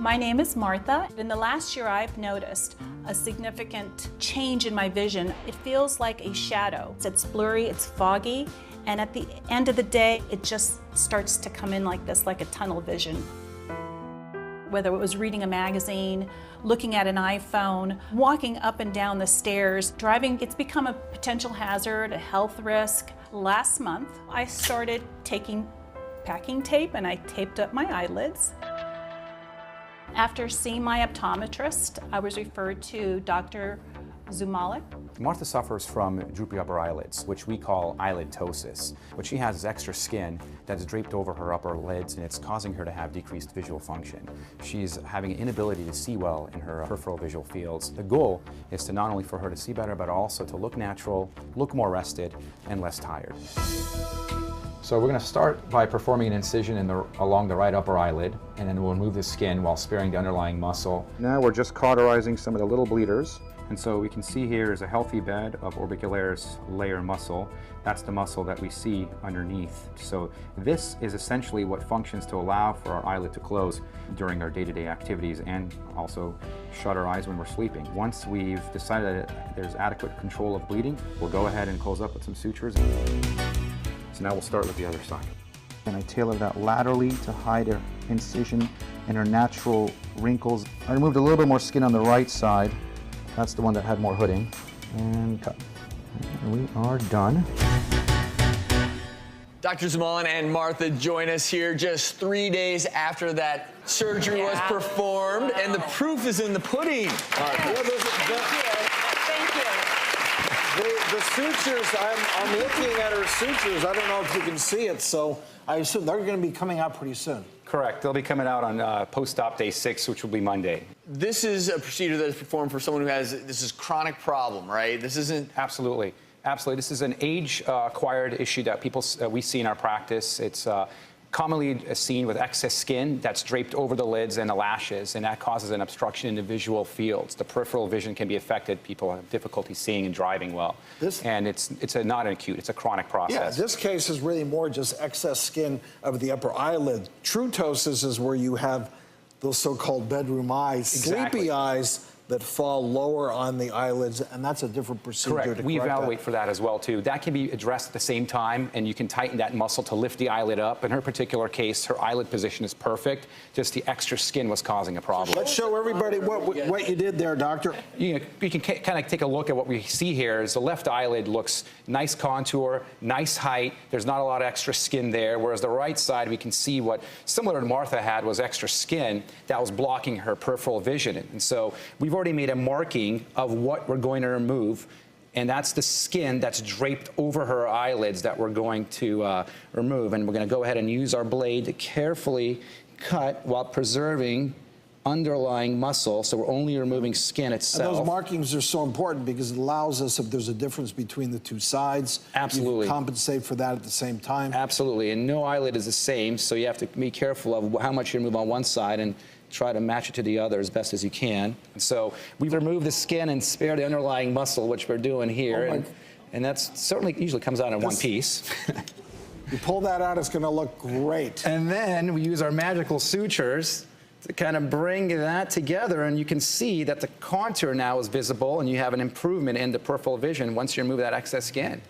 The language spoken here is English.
My name is Martha. In the last year, I've noticed a significant change in my vision. It feels like a shadow. It's blurry, it's foggy, and at the end of the day, it just starts to come in like this, like a tunnel vision. Whether it was reading a magazine, looking at an iPhone, walking up and down the stairs, driving, it's become a potential hazard, a health risk. Last month, I started taking packing tape and I taped up my eyelids. After seeing my optometrist, I was referred to Dr. Zoumalan. Martha suffers from droopy upper eyelids, which we call eyelid ptosis. What she has is extra skin that is draped over her upper lids, and it's causing her to have decreased visual function. She's having an inability to see well in her peripheral visual fields. The goal is to not only for her to see better, but also to look natural, look more rested, and less tired. So we're going to start by performing an incision along the right upper eyelid, and then we'll remove the skin while sparing the underlying muscle. Now we're just cauterizing some of the little bleeders. And so we can see here is a healthy bed of orbicularis layer muscle. That's the muscle that we see underneath. So this is essentially what functions to allow for our eyelid to close during our day-to-day activities and also shut our eyes when we're sleeping. Once we've decided that there's adequate control of bleeding, we'll go ahead and close up with some sutures. So now we'll start with the other side. And I tailor that laterally to hide her incision and her natural wrinkles. I removed a little bit more skin on the right side. That's the one that had more hooding. And cut. And we are done. Dr. Zoumalan and Martha join us here just 3 days after that surgery was performed, and the proof is in the pudding. The sutures, I'm looking at her sutures. I don't know if you can see it, so I assume they're going to be coming out pretty soon. Correct. They'll be coming out on post-op day 6, which will be Monday. This is a procedure that is performed for someone who has this chronic problem, right? This isn't... Absolutely. Absolutely. This is an age-acquired issue that we see in our practice. It's commonly seen with excess skin that's draped over the lids and the lashes, and that causes an obstruction in the visual fields. The peripheral vision can be affected. People have difficulty seeing and driving well. And it's not an acute, it's a chronic process. Yeah, this case is really more just excess skin of the upper eyelid. True ptosis is where you have those so-called bedroom eyes, sleepy eyes that fall lower on the eyelids, and that's a different procedure. Correct. We evaluate for that as well, too. That can be addressed at the same time, and you can tighten that muscle to lift the eyelid up. In her particular case, her eyelid position is perfect. Just the extra skin was causing a problem. Let's show everybody what you did there, doctor. You can kind of take a look at what we see here. Is the left eyelid looks nice contour, nice height. There's not a lot of extra skin there, whereas the right side, we can see what, similar to Martha had, was extra skin that was blocking her peripheral vision. And so we've already made a marking of what we're going to remove, and that's the skin that's draped over her eyelids that we're going to remove. And we're going to go ahead and use our blade to carefully cut while preserving underlying muscle, so we're only removing skin itself. And those markings are so important because it allows us, if there's a difference between the two sides, absolutely, you compensate for that at the same time. Absolutely, and no eyelid is the same, so you have to be careful of how much you remove on one side and try to match it to the other as best as you can. And so we've removed the skin and spared the underlying muscle, which we're doing here, and that's certainly usually comes out in one piece. You pull that out, it's going to look great. And then we use our magical sutures to kind of bring that together, and you can see that the contour now is visible, and you have an improvement in the peripheral vision once you remove that excess skin.